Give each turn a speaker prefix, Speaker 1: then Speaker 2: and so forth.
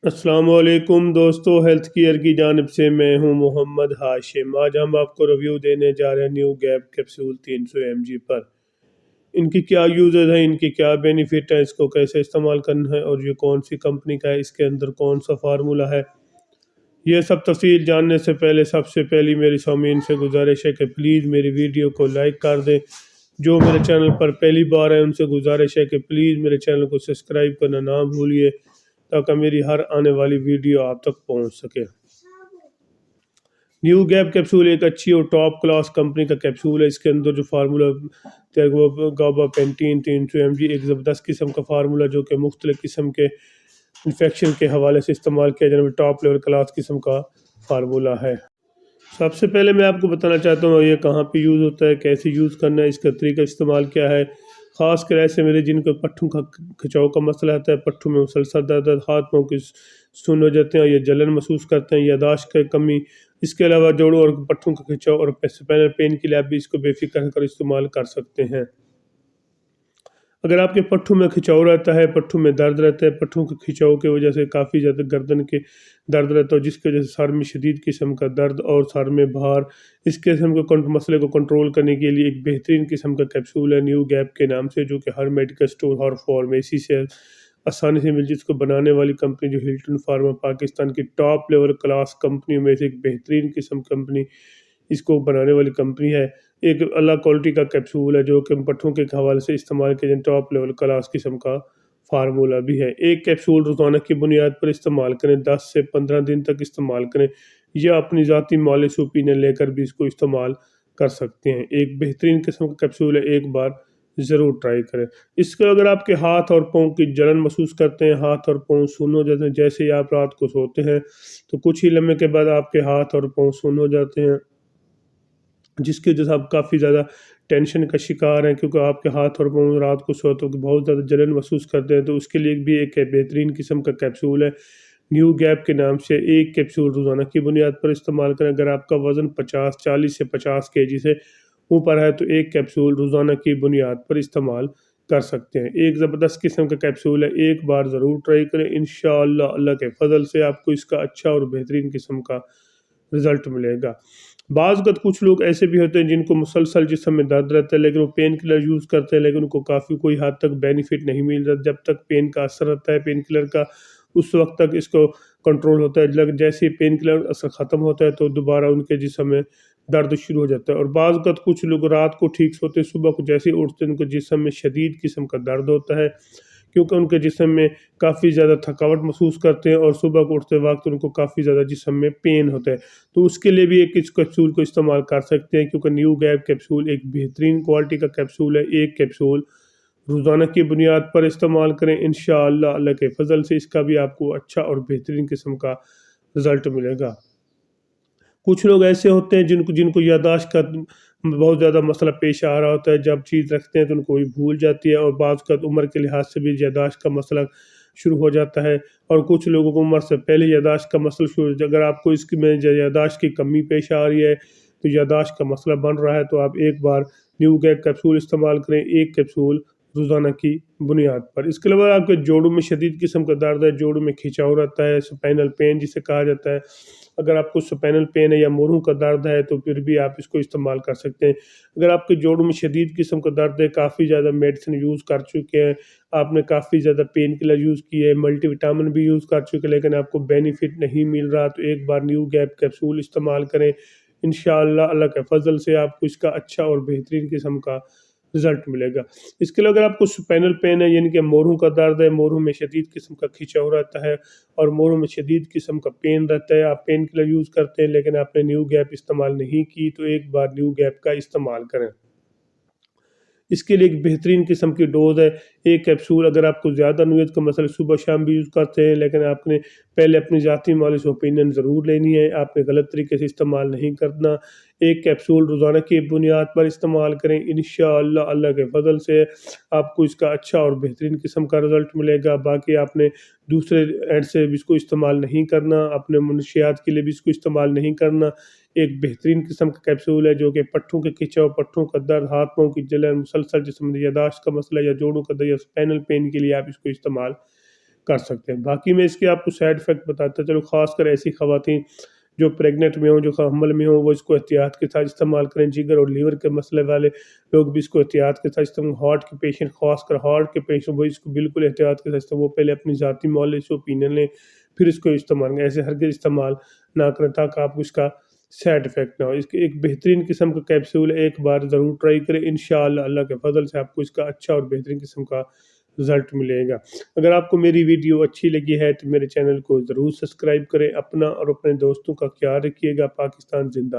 Speaker 1: السلام علیکم دوستو، ہیلتھ کیئر کی جانب سے میں ہوں محمد ہاشم۔ آج ہم آپ کو ریویو دینے جا رہے ہیں نیو گیپ کیپسول 300 mg پر۔ ان کی کیا یوزز ہیں، ان کی کیا بینیفٹ ہے، اس کو کیسے استعمال کرنا ہے اور یہ کون سی کمپنی کا ہے، اس کے اندر کون سا فارمولہ ہے، یہ سب تفصیل جاننے سے پہلے سب سے پہلی میری سامعین سے گزارش ہے کہ پلیز میری ویڈیو کو لائک کر دیں۔ جو میرے چینل پر پہلی بار ہے ان سے گزارش ہے کہ پلیز میرے چینل کو سبسکرائب کرنا نہ بھولیے تاکہ میری ہر آنے والی ویڈیو آپ تک پہنچ سکے۔ نیو گیپ کیپسول ایک اچھی اور ٹاپ کلاس کمپنی کا کیپسول ہے۔ اس کے اندر جو فارمولہ گابا پینٹین 300 mg ایک زبردست قسم کا فارمولہ جو کہ مختلف قسم کے انفیکشن کے حوالے سے استعمال کیا جانے والا ٹاپ لیول کلاس قسم کا فارمولہ ہے۔ سب سے پہلے میں آپ کو بتانا چاہتا ہوں یہ کہاں پہ یوز ہوتا ہے، کیسے یوز کرنا ہے، اس کا طریقہ استعمال کیا ہے۔ خاص کر ایسے میرے جن کو پٹھوں کا کھچاؤ کا مسئلہ آتا ہے، پٹھوں میں مسلسل درد، ہاتھ پاؤں کی سن ہو جاتے ہیں یا جلن محسوس کرتے ہیں، یاداشت کی کمی، اس کے علاوہ جوڑوں اور پٹھوں کا کھچاؤ اور اسپائنل پین کے لیے آپ بھی اس کو بے فکر کر استعمال کر سکتے ہیں۔ اگر آپ کے پٹھوں میں کھچاؤ رہتا ہے، پٹھوں میں درد رہتا ہے، پٹھوں کے کھچاؤ کی وجہ سے کافی زیادہ گردن کے درد رہتا ہے جس کی وجہ سے سر میں شدید قسم کا درد اور سر میں بھار، اس قسم کے مسئلے کو کنٹرول کرنے کے لیے ایک بہترین قسم کا کیپسول ہے نیو گیپ کے نام سے، جو کہ ہر میڈیکل سٹور، ہر فارمیسی سے آسانی سے مل جس کو بنانے والی کمپنی جو ہلٹن فارما پاکستان کی ٹاپ لیول کلاس کمپنیوں میں سے ایک بہترین قسم کمپنی اس کو بنانے والی کمپنی ہے۔ ایک اللہ کوالٹی کا کیپسول ہے جو کہ پٹھوں کے حوالے سے استعمال کیا جائے ٹاپ لیول کلاس قسم کا فارمولہ بھی ہے۔ ایک کیپسول روزانہ کی بنیاد پر استعمال کریں، 10 سے 15 دن تک استعمال کریں، یا اپنی ذاتی مالش اوپینین لے کر بھی اس کو استعمال کر سکتے ہیں۔ ایک بہترین قسم کا کیپسول ہے، ایک بار ضرور ٹرائی کریں۔ اس کے اگر آپ کے ہاتھ اور پاؤں کی جلن محسوس کرتے ہیں، ہاتھ اور پاؤں سن ہو جاتے ہیں، جیسے ہی آپ رات کو سوتے ہیں تو کچھ ہی لمحے کے بعد آپ کے ہاتھ اور پاؤں سن ہو جاتے ہیں، جس کی وجہ سے آپ کافی زیادہ ٹینشن کا شکار ہیں کیونکہ آپ کے ہاتھ اور پاؤں رات کو سوتے وقت بہت زیادہ جلن محسوس کرتے ہیں، تو اس کے لیے بھی ایک بہترین قسم کا کیپسول ہے نیو گیپ کے نام سے۔ ایک کیپسول روزانہ کی بنیاد پر استعمال کریں۔ اگر آپ کا وزن 40 سے 50 kg سے اوپر ہے تو ایک کیپسول روزانہ کی بنیاد پر استعمال کر سکتے ہیں۔ ایک زبردست قسم کا کیپسول ہے، ایک بار ضرور ٹرائی کریں، انشاءاللہ اللہ کے فضل سے آپ کو اس کا اچھا اور بہترین قسم کا رزلٹ ملے گا۔ بعض اوقات کچھ لوگ ایسے بھی ہوتے ہیں جن کو مسلسل جسم میں درد رہتا ہے لیکن وہ پین کلر یوز کرتے ہیں لیکن ان کو کافی کوئی حد تک بینیفٹ نہیں مل رہا۔ جب تک پین کا اثر رہتا ہے پین کلر کا اس وقت تک اس کو کنٹرول ہوتا ہے، جیسے ہی پین کلر اثر ختم ہوتا ہے تو دوبارہ ان کے جسم میں درد شروع ہو جاتا ہے۔ اور بعض اوقات کچھ لوگ رات کو ٹھیک سوتے ہیں، صبح کو جیسے ہی اٹھتے ہیں ان کو جسم میں شدید قسم کا درد ہوتا ہے کیونکہ ان کے جسم میں کافی زیادہ تھکاوٹ محسوس کرتے ہیں اور صبح کو اٹھتے وقت ان کو کافی زیادہ جسم میں پین ہوتا ہے، تو اس کے لیے بھی ایک اس کیپسول کو استعمال کر سکتے ہیں کیونکہ نیو گیپ کیپسول ایک بہترین کوالٹی کا کیپسول ہے۔ ایک کیپسول روزانہ کی بنیاد پر استعمال کریں، انشاءاللہ اللہ کے فضل سے اس کا بھی آپ کو اچھا اور بہترین قسم کا رزلٹ ملے گا۔ کچھ لوگ ایسے ہوتے ہیں جن کو یاداشت کا بہت زیادہ مسئلہ پیش آ رہا ہوتا ہے، جب چیز رکھتے ہیں تو ان کو بھول جاتی ہے، اور بعض کا عمر کے لحاظ سے بھی یاداشت کا مسئلہ شروع ہو جاتا ہے، اور کچھ لوگوں کو عمر سے پہلے یاداشت کا مسئلہ شروع ہو جاتا ہے۔ اگر آپ کو اس میں یاداشت کی کمی پیش آ رہی ہے تو یاداشت کا مسئلہ بن رہا ہے تو آپ ایک بار نیو گیپ کیپسول استعمال کریں، ایک کیپسول روزانہ کی بنیاد پر۔ اس کے علاوہ آپ کے جوڑوں میں شدید قسم کا درد ہے، جوڑوں میں کھچاؤ رہتا ہے، اسپائنل پین جسے کہا جاتا ہے، اگر آپ کو اسپائنل پین ہے یا موڑوں کا درد ہے تو پھر بھی آپ اس کو استعمال کر سکتے ہیں۔ اگر آپ کے جوڑوں میں شدید قسم کا درد ہے، کافی زیادہ میڈیسن یوز کر چکے ہیں، آپ نے کافی زیادہ پین کلر یوز کیے، ملٹی وٹامن بھی یوز کر چکے لیکن آپ کو بینیفٹ نہیں مل رہا، تو ایک بار نیو گیپ کیپسول استعمال کریں، انشاءاللہ اللہ کے فضل سے آپ کو اس کا اچھا اور بہترین قسم کا رزلٹ ملے گا۔ اس کے علاوہ اگر آپ کو اسپائنل پین ہے یعنی کہ موڑوں کا درد ہے، موڑوں میں شدید قسم کا کھچاؤ رہتا ہے اور موڑوں میں شدید قسم کا پین رہتا ہے، آپ پین کلر یوز کرتے ہیں لیکن آپ نے نیو گیپ استعمال نہیں کی، تو ایک بار نیو گیپ کا استعمال کریں۔ اس کے لیے ایک بہترین قسم کی ڈوز ہے، ایک کیپسول اگر آپ کو زیادہ نویت کا مسئلہ صبح شام بھی یوز کرتے ہیں لیکن آپ نے پہلے اپنی ذاتی مالش اوپینین ضرور لینی ہے، آپ نے غلط طریقے سے استعمال نہیں کرنا۔ ایک کیپسول روزانہ کی بنیاد پر استعمال کریں، انشاءاللہ اللہ کے فضل سے آپ کو اس کا اچھا اور بہترین قسم کا رزلٹ ملے گا۔ باقی آپ نے دوسرے اینڈ سے بھی اس کو استعمال نہیں کرنا، اپنے منشیات کے لیے بھی اس کو استعمال نہیں کرنا۔ ایک بہترین قسم کا کیپسول ہے جو کہ پٹھوں کے کھچاؤ، پٹھوں کا درد، ہاتھ پاؤں کی جلن، مسلسل جسم میں یاداشت کا مسئلہ یا جوڑوں کا درد یا اسپائنل پین کے لیے آپ اس کو استعمال کر سکتے ہیں۔ باقی میں اس کے آپ کو سائڈ افیکٹ بتاتا چلو، خاص کر ایسی خواتین جو پریگنٹ میں ہوں، جو حمل میں ہوں، وہ اس کو احتیاط کے ساتھ استعمال کریں۔ جگر اور لیور کے مسئلے والے لوگ بھی اس کو احتیاط کے ساتھ استعمال، ہارٹ کے پیشنٹ، خاص کر ہارٹ کے پیشنٹ، وہ اس کو بالکل احتیاط کے ساتھ استعمال، وہ پہلے اپنی ذاتی معالجے سے اوپینین لیں پھر اس کو استعمال کریں۔ ایسے ہرگز استعمال نہ کریں تاکہ آپ کو اس کا سائڈ افیکٹ نہ ہو۔ اس کے ایک بہترین قسم کا کیپسول ہے، ایک بار ضرور ٹرائی کریں، انشاءاللہ اللہ کے فضل سے آپ کو اس کا اچھا اور بہترین قسم کا رزلٹ ملے گا۔ اگر آپ کو میری ویڈیو اچھی لگی ہے تو میرے چینل کو ضرور سبسکرائب کریں، اپنا اور اپنے دوستوں کا خیال رکھیے گا۔ پاکستان زندہ باد۔